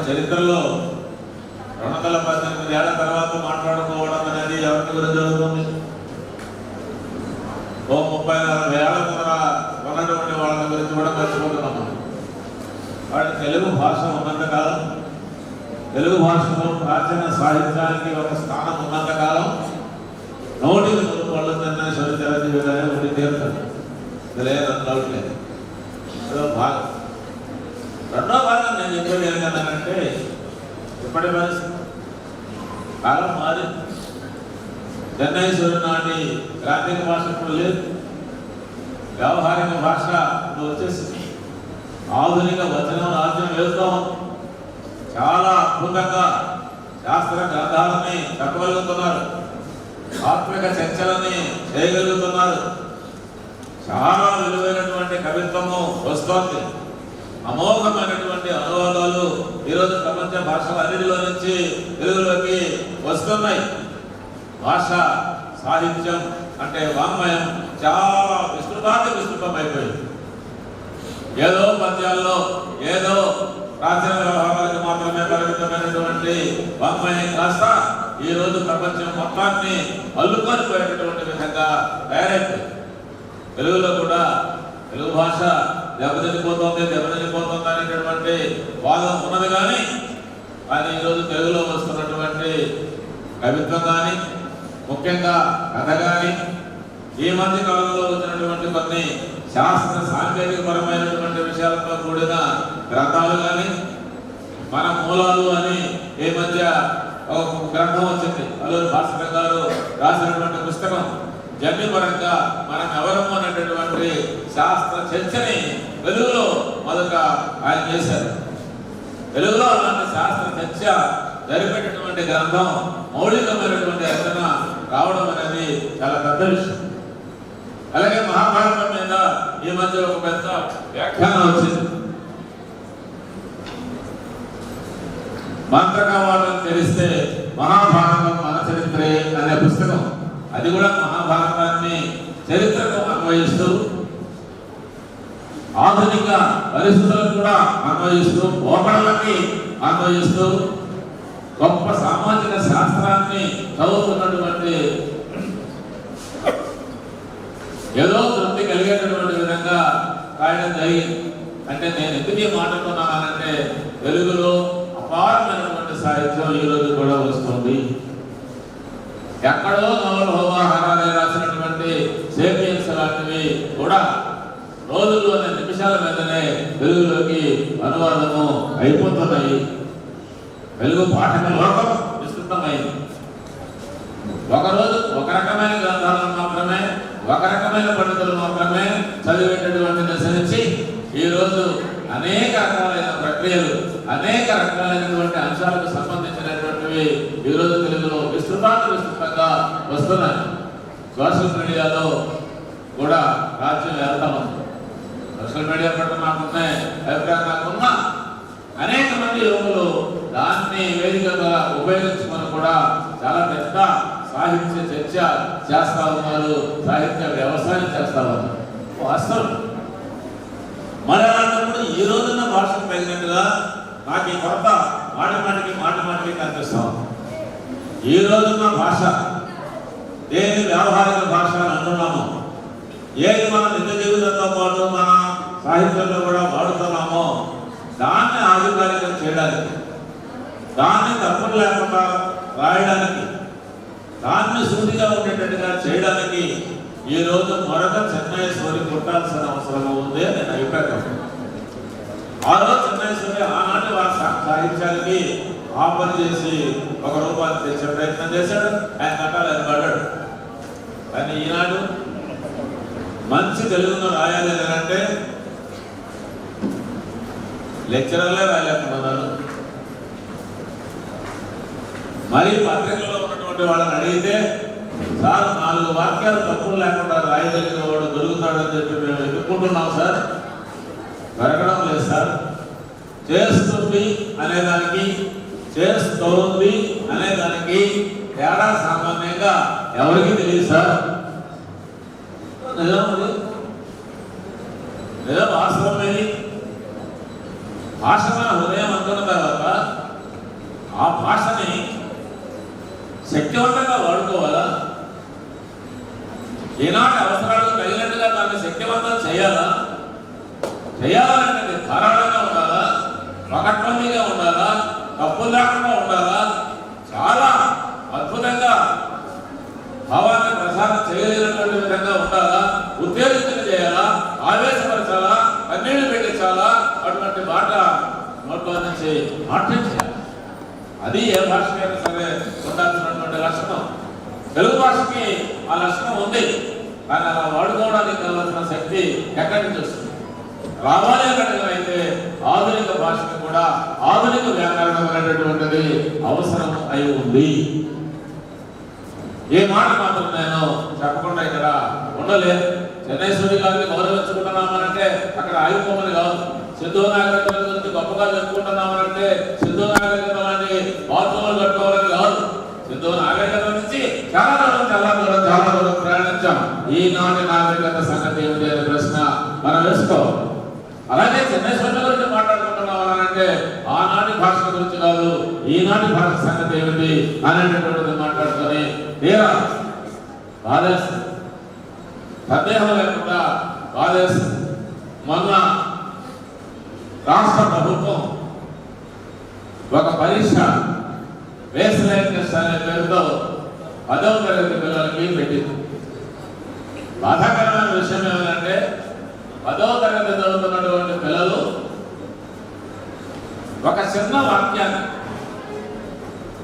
చరిత్రలో 218 ఏళ్ల తర్వాత మాట్లాడుకోవడం అనేది ఎవరికి గురించి జరుగుతుంది? ఓ 30-40 ఏళ్ల ముందర ఉన్నటువంటి వాళ్ళ గురించి కూడా మర్చిపోతున్నాం. వాటి తెలుగు భాష ఉన్నంతకాలం, తెలుగు భాషలో ప్రాచీన సాహిత్యానికి ఒక స్థానం ఉన్నంతకాలం నోటికి నూరు పళ్ళు తిన్న చిరంజీవిగానే ఉండి తీరుతాడు. ఇది లేదు, డౌట్ లేదు. అదో భాగం. రెండో భాగం నేను చెప్పేది ఏంటంటే, ఇప్పటి పరిస్థితి కాలం మారింది. చెన్నై సూర్యనాటి గ్రాంధిక భాష ఇప్పుడు లేదు, వ్యవహారిక భాష వచ్చేసింది. ఆధునిక వచనం రాజ్యం వేస్తాం. చాలా అద్భుతంగా శాస్త్ర గ్రంథాలని చెప్పగలుగుతున్నారు, ఆత్మిక చర్చలని చేయగలుగుతున్నారు. చాలా విలువైనటువంటి కవిత్వము వస్తోంది. అమోఘమైనటువంటి అనువాదాలు ఈరోజు ప్రపంచ భాషల అన్నిటిలో నుంచి తెలుగులోకి వస్తున్నాయి. భాష సాహిత్యం అంటే వాంగ్మయం చాలా విస్తృతమైపోయింది. ఏదో పద్యాల్లో ఏదో ప్రాచీన వ్యవహారాలకు మాత్రమే పరిమితమైనటువంటి వాంగ్మయం కాస్త ఈరోజు ప్రపంచం మొత్తాన్ని అల్లుకొని పోయేటటువంటి విధంగా తయారైపోయింది. తెలుగులో కూడా తెలుగు భాష దెబ్బతినిపోతుంది అనేటటువంటి వాదం ఉన్నది. కానీ ఈరోజు తెలుగులో వస్తున్నటువంటి కవిత్వం కానీ, ముఖ్యంగా కథ కానీ, ఈ మధ్య కాలంలో వచ్చినటువంటి కొన్ని శాస్త్ర సాంకేతిక పరమైనటువంటి విషయాలతో కూడిన గ్రంథాలు కానీ, మన మూలాలు అని ఈ మధ్య ఒక గ్రంథం వచ్చింది. అల్లూరి భాస్కర్ గారు రాసినటువంటి పుస్తకం. జన్యుపరంగా మనం ఎవరము అనేటటువంటి శాస్త్ర చర్చని తెలుగులో మొదట ఆయన చేశారు. తెలుగులో అలాంటి శాస్త్ర చర్చ జరిపేటటువంటి గ్రంథం, మౌలికమైనటువంటి రచన రావడం అనేది చాలా పెద్ద విషయం. అలాగే మహాభారతం మీద ఈ మధ్య ఒక పెద్ద వ్యాఖ్యానం వచ్చింది. మంత్రకవాదం తెలిస్తే మహాభారతం మన చరిత్రే అనే పుస్తకం. అది కూడా మహాభారతాన్ని చరిత్రకు అన్వయిస్తూ, ఆధునిక పరిస్థితులకు కూడా అన్వయిస్తూ, పోకడలకి అన్వయిస్తూ, గొప్ప సామాజిక శాస్త్రాన్ని చదువుతున్నటువంటి, ఏదో తృప్తి కలిగేటటువంటి విధంగా రాయడం జరిగింది. అంటే నేను ఎందుకు మాట్లాడుతున్నానంటే, తెలుగులో అపారమైనటువంటి సాహిత్యం ఈరోజు కూడా వస్తుంది. ఎక్కడో నవల హోమాహారాలు రాసినటువంటి సేపియన్స్ లాంటివి కూడా రోజుల్లోనే, నిమిషాల మీదనే తెలుగులోకి అనువాదము అయిపోతున్నాయి. తెలుగు పాఠక లోకం విస్తృతమైంది. ఒకరోజు ఒక రకమైన గ్రంథాలను మాత్రమే, ఒక రకమైన పండితులు మాత్రమే చదివేటటువంటి దశ నుంచి ఈరోజు అనేక రకాలైన ప్రక్రియలు, అనేక రకాలైనటువంటి అంశాలకు సంబంధించినటువంటివి ఈరోజు తెలుగులో విస్తృతంగా వస్తున్నాయి. సోషల్ మీడియాలో కూడా రాజ్యం వెళ్తా ఉంది. సోషల్ మీడియా పట్ల నాకున్న అభిప్రాయం నాకున్నా అనేక మంది యువకులు దాన్ని వేదికగా ఉపయోగించుకొని కూడా చాలా పెద్ద సాహిత్య చర్చ చేస్తా ఉన్నారు, సాహిత్య వ్యవసాయం చేస్తా ఉన్నారు. వాస్తవం. మరి అలాంటప్పుడు ఈ రోజున్న భాషకు తగినట్టుగా నాకు ఈ కొత్త మాటి కనిపిస్తాం. ఈ రోజున్న భాష దేని వ్యవహారిక భాష అని అంటున్నాము, ఏది మన నిజ జీవితంతో పాటు మన సాహిత్యంలో కూడా వాడుతున్నామో దాన్ని ఆధికారికం చేయడానికి, దాన్ని తప్పులు లేకుండా రాయడానికి, దాన్ని సూటిగా ఉండేటట్టుగా చేయడానికి ఈ రోజు మరొక చెన్నైశ్వరి పుట్టాల్సిన అవసరం ఉంది అని నేను అభిప్రాయం. ఆ రోజు చెన్నైశ్వరి ఆనాటి సాహిత్యానికి ఆఫర్ చేసి ఒక రూపాన్ని తెచ్చే ప్రయత్నం చేశాడు. ఆయన కట్టాలి, ఆయన పడ్డాడు. కానీ ఈనాడు మంచి తెలుగును రాయాలి అంటే లెక్చరర్లే రాయలేకున్నారు. మరి పత్రికల్లో ఉన్నటువంటి వాళ్ళని అడిగితే, సార్ 4 వాక్యాలు తప్పులు లేకుండా రాయగలిగిన వాడు దొరుకుతాడని చెప్పి మేము ఎదుర్కొంటున్నాం సార్, దొరకడం లేదు సార్. చేస్తుంది అనేదానికి చేస్తోంది అనేదానికి తేడా సామాన్యంగా ఎవరికి తెలియదు సార్. నిజం వాస్తవమేది. భాష మన హృదయం అనుకున్న తర్వాత భాషని శక్తివంతంగా వాడుకోవాలా? ఈనాటి అవసరాలకు తగినట్టుగా దాన్ని శక్తివంతం చేయాలా? చేయాలంటే ధారాళంగా ఉండాలా? పకడ్బందీగా ఉండాలా? తప్పులు లేకుండా ఉండాలా? చాలా అద్భుతంగా భావాన్ని ప్రసారం చేయలేనటువంటి విధంగా ఉండాలా? ఉత్తేజితం చేయాలా? ఆవేశపరచాలా? కన్నీళ్లు పెట్టించాలా? అటువంటి మాట నోట్లో నుంచి మాట్లాడాలి. అది ఏ భాషకైనా సరే ఉండాల్సినటువంటి లక్షణం. తెలుగు భాషకి ఆ లక్షణం ఉంది, కానీ అలా వాడుకోవడానికి కావాల్సిన శక్తి ఎక్కడి నుంచి వస్తుంది? రావాలి అన్నట్టుగా అయితే ఆధునిక భాషకు కూడా ఆధునిక వ్యాకరణం అనేటటువంటిది అవసరం అయి ఉంది. ఏ మాట మాత్రం నేను చెప్పకుండా ఇక్కడ ఉండలేదు. చెన్నైశ్వరి గారిని గౌరవించుకుంటున్నామనంటే అక్కడ ఆగిపోమని కాదు. సింధు నాగరికత గురించి గొప్పగా చెప్పుకుంటున్నామనంటే సింధు నాగరికత లాంటి బాత్రూములు కట్టుకోవాలని కాదు. సింధు నాగరికత నుంచి చాలా దూరం ప్రయాణించాం. ఈనాటి నాగరికత సంగతి ఏమిటి అనే ప్రశ్న మనం వేసుకోవాలి. అలాగే చెన్నైశ్వరి గురించి మాట్లాడుకుంటున్నామనంటే ఆనాటి భాష గురించి కాదు, ఈనాటి భాష సంగతి ఏమిటి అనేటటువంటిది మాట్లాడుకొని తీరా బాధేస్తుంది, సందేహం లేకుండా బాధేస్తుంది. మొన్న రాష్ట్ర ప్రభుత్వం ఒక పరీక్ష బేస్లైన్ టెస్ట్ అనే పేరుతో 10వ తరగతి పిల్లలకి పెట్టింది. బాధాకరమైన విషయం ఏమంటే 10వ తరగతి చదువుతున్నటువంటి పిల్లలు ఒక చిన్న వాక్యాన్ని,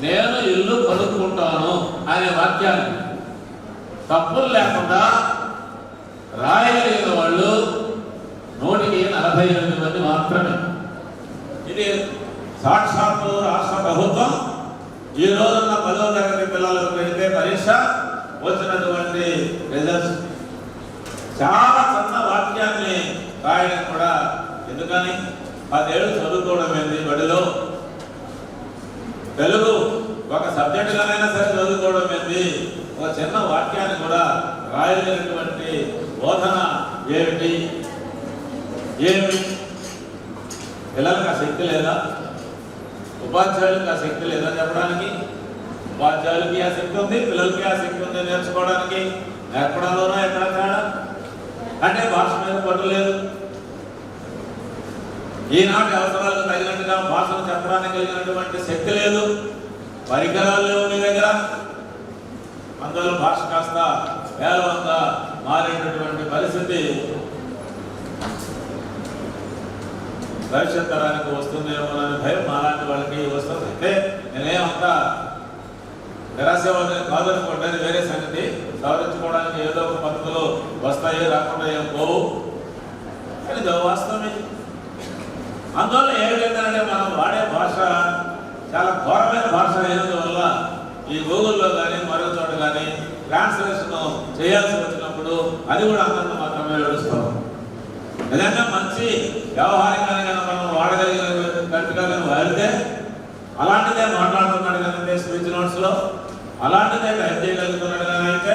నేను ఇల్లు కొనుక్కుంటాను అనే వాక్యాన్ని తప్పులు లేకుండా రాయగలిగిన వాళ్ళు 148 మంది మాత్రమే. ఇది సాక్షాత్తు రాష్ట్ర ప్రభుత్వం ఈ రోజున్న 10వ తరగతి పిల్లలకు పెడితే పరీక్ష వచ్చినటువంటి రిజల్ట్స్. చాలా చిన్న వాక్యాన్ని రాయడం కూడా ఎందుకని? 10 ఏళ్ళు చదువుకోవడం ఏంది బడిలో? తెలుగు ఒక సబ్జెక్టుగానైనా సరే చదువుకోవడం ఏంది? ఒక చిన్న వాక్యాన్ని కూడా రాయలేనటువంటి బోధన ఏమిటి? పిల్లలకు ఆ శక్తి లేదా? ఉపాధ్యాయులకు ఆ శక్తి లేదా చెప్పడానికి? ఉపాధ్యాయులకి ఆ శక్తి ఉంది, పిల్లలకి ఆ శక్తి ఉంది నేర్చుకోవడానికి. నేర్పడంలోనూ ఎక్కడ తేడా? అంటే భాష మీద పట్టు లేదు. ఈనాటి అవసరాలకు తగినట్టుగా భాషను చెప్పడానికి కలిగినటువంటి శక్తి లేదు, పరికరాలు లేవు మీ దగ్గర. అందువల్ల భాష కాస్త వేలవంగా మారేటటువంటి పరిస్థితి భవిష్యత్ తరానికి వస్తుందేమో అనే భయం అలాంటి వాళ్ళకి వస్తుంది. అంటే నేనేమంతా నిరాశవాదని కాదనుకోండి, వేరే సంగతి. సవరించుకోవడానికి ఏదో ఒక పద్ధతులు వస్తాయి, రాకుండా ఏం పోవు, కానీ వాస్తవమే. అందువల్ల ఏ విధంగానే మనం వాడే భాష చాలా ఘోరమైన భాష అయినందువల్ల ఈ గూగుల్లో కానీ మరో చోట కానీ ట్రాన్స్లేషన్ చేయాల్సి వచ్చినప్పుడు అది కూడా అందరిని మాత్రమే ఏడుస్తాం. నిజంగా మంచి వ్యవహారికంగా కానీ మనం వాడగలిగినట్టుగా కానీ వాడితే అలాంటిదే మాట్లాడుతున్నాడు కానీ స్పీచ్ నోట్స్లో, అలాంటిదే టైప్ చేయగలుగుతున్నాడు కానీ అయితే,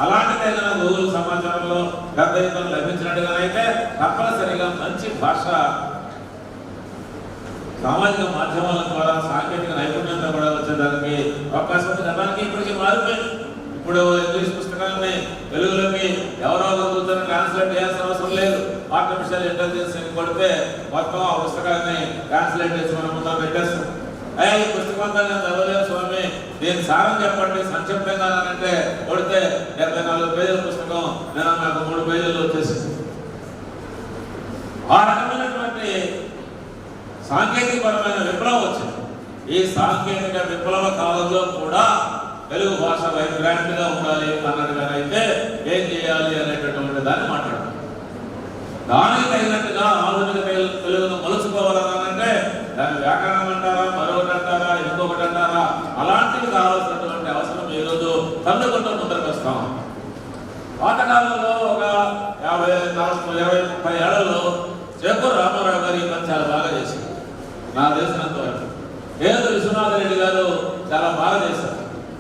అలాంటిదే కానీ గూగుల్ సమాచారంలో పెద్ద ఎత్తున లభించినట్టుగానైతే తప్పనిసరిగా మంచి భాష సామాజిక మాధ్యమాల ద్వారా సాంకేతిక నైపుణ్యంతో కూడా వచ్చేదానికి అవకాశం ఉంది. గతానికి ఇప్పటికీ మారిపోయింది. ఇప్పుడు ఇంగ్లీష్ పుస్తకాన్ని తెలుగులోకి ఎవరో కూర్చొని ట్రాన్స్లేట్ చేయాల్సిన అవసరం లేదు. ఆర్టిఫిషియల్ ఇంటెలిజెన్స్ కొడితే మొత్తం ఆ పుస్తకాన్ని ట్రాన్స్లేట్ చేసి మనం ముందు పెట్టేస్తాం. ఈ పుస్తకం అంతా నేను చదవలేదు స్వామి, దీని సారం చెప్పండి సంక్షిప్తంగా అంటే కొడితే 74 పేజీల పుస్తకం నేను నాకు 3 పేజీలు వచ్చేసింది. ఆ రకమైనటువంటి సాంకేతికపరమైన విప్లవం వచ్చింది. ఈ సాంకేతిక విప్లవ కాలంలో కూడా తెలుగు భాష వైబ్రాంట్గా ఉండాలి అన్నట్టుగానైతే ఏం చేయాలి అనేటటువంటి దాన్ని మాట్లాడాలి. దానికి తగినట్టుగా ఆధునిక తెలుగును మలుచుకోవాలనంటే దాని వ్యాకరణం అంటారా, మరొకటి అంటారా, ఇంకొకటి అంటారా, అలాంటివి కావాల్సినటువంటి అవసరం ఈరోజు తల్లుకుంటూ ముందరకు వస్తాం. పాతకాలంలో ఒక 50, 40, 20, 30 ఏళ్లలో చేకూరు రామారావు గారు ఈ పని చాలా బాగా చేశారు. నాకు తెలిసినంత వరకు ఏదో విశ్వనాథ రెడ్డి గారు చాలా బాగా చేశారు.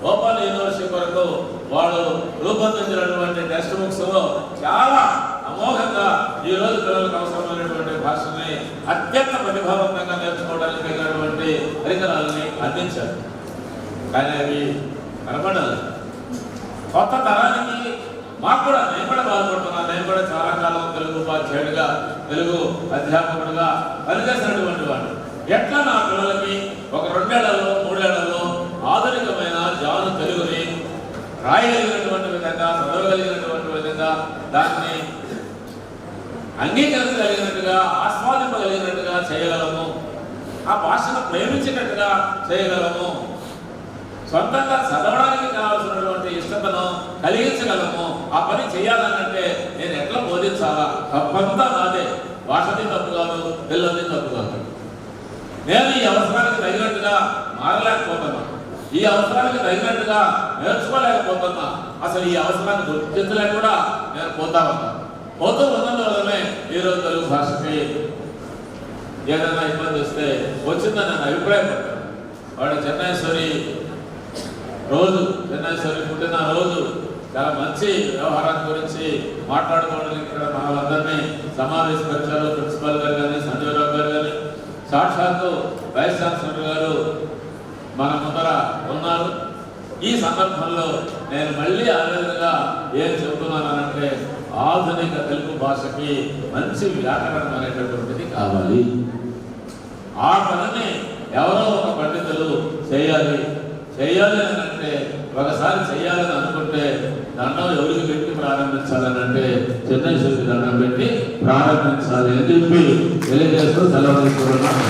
ఓపెన్ యూనివర్సిటీ కొరకు వాళ్ళు రూపొందించినటువంటి టెక్స్ట్ బుక్స్ లో చాలా అమోఘంగా ఈ రోజు పిల్లలకు అవసరమైనటువంటి భాషని అత్యంత ప్రతిభావంతంగా నేర్చుకోవడానికి తగినటువంటి పరికరాలని అందించారు. కానీ అవి కనపడదు. కొత్త తరానికి మాకు కూడా, నేను కూడా బాధపడుతున్నాను. నేను కూడా చాలా కాలం తెలుగు ఉపాధ్యాయుడిగా, తెలుగు అధ్యాపకుడిగా పనిచేసినటువంటి వాడు. ఎట్లా నా పిల్లలకి ఒక 2 ఏళ్లలో 3 ఏళ్లలో ఆధునికమైన జాను తెలుగుని రాయగలిగినటువంటి విధంగా, చదవగలిగినటువంటి విధంగా, దాన్ని అంగీకరించగలిగినట్టుగా, ఆస్వాదింపగలిగినట్టుగా చేయగలము, ఆ భాషను ప్రేమించినట్టుగా చేయగలము, సొంతంగా చదవడానికి కావాల్సినటువంటి ఇష్టతను కలిగించగలము. ఆ పని చేయాలనంటే నేను ఎట్లా బోధించాలా? తప్పంతా నాదే. భాషది తప్పు కాదు, పిల్లలది తప్పు కాదు. నేను ఈ అవసరానికి తగినట్టుగా మారలేకపోతున్నా, ఈ అవసరానికి తగినట్టుగా నేర్చుకోలేకపోతున్నా, అసలు ఈ అవసరాన్ని గుర్తించలేక కూడా నేను పోతా ఉన్నందువల్లనే ఈరోజు తెలుగు భాషకి ఏదైనా ఇబ్బంది వస్తే వచ్చిందని నేను అభిప్రాయపడ్డాను. వాడు చెన్నైశ్వరి పుట్టిన రోజు చాలా మంచి వ్యవహారాన్ని గురించి మాట్లాడుకోవడానికి ఇక్కడ మనలందరినీ సమావేశపరిచారు. ప్రిన్సిపల్ గారు కానీ, సంజయరావు గారు కానీ, సాక్షాత్తు వైస్ ఛాన్సలర్ గారు మన ముందర ఉన్నారు. ఈ సందర్భంలో నేను మళ్ళీ ఆవేదనగా ఏం చెబుతున్నానంటే, ఆధునిక తెలుగు భాషకి మంచి వ్యాకరణం అనేటటువంటిది కావాలి. ఆ పనిని ఎవరో ఒక పండితులు చేయాలి అని అంటే, ఒకసారి చేయాలని అనుకుంటే దండం ఎవరికి పెట్టి ప్రారంభించాలని అంటే చెన్నైశ్వరికి దండం పెట్టి ప్రారంభించాలి అని చెప్పి తెలియజేస్తూ సెలవు తీసుకున్నాను.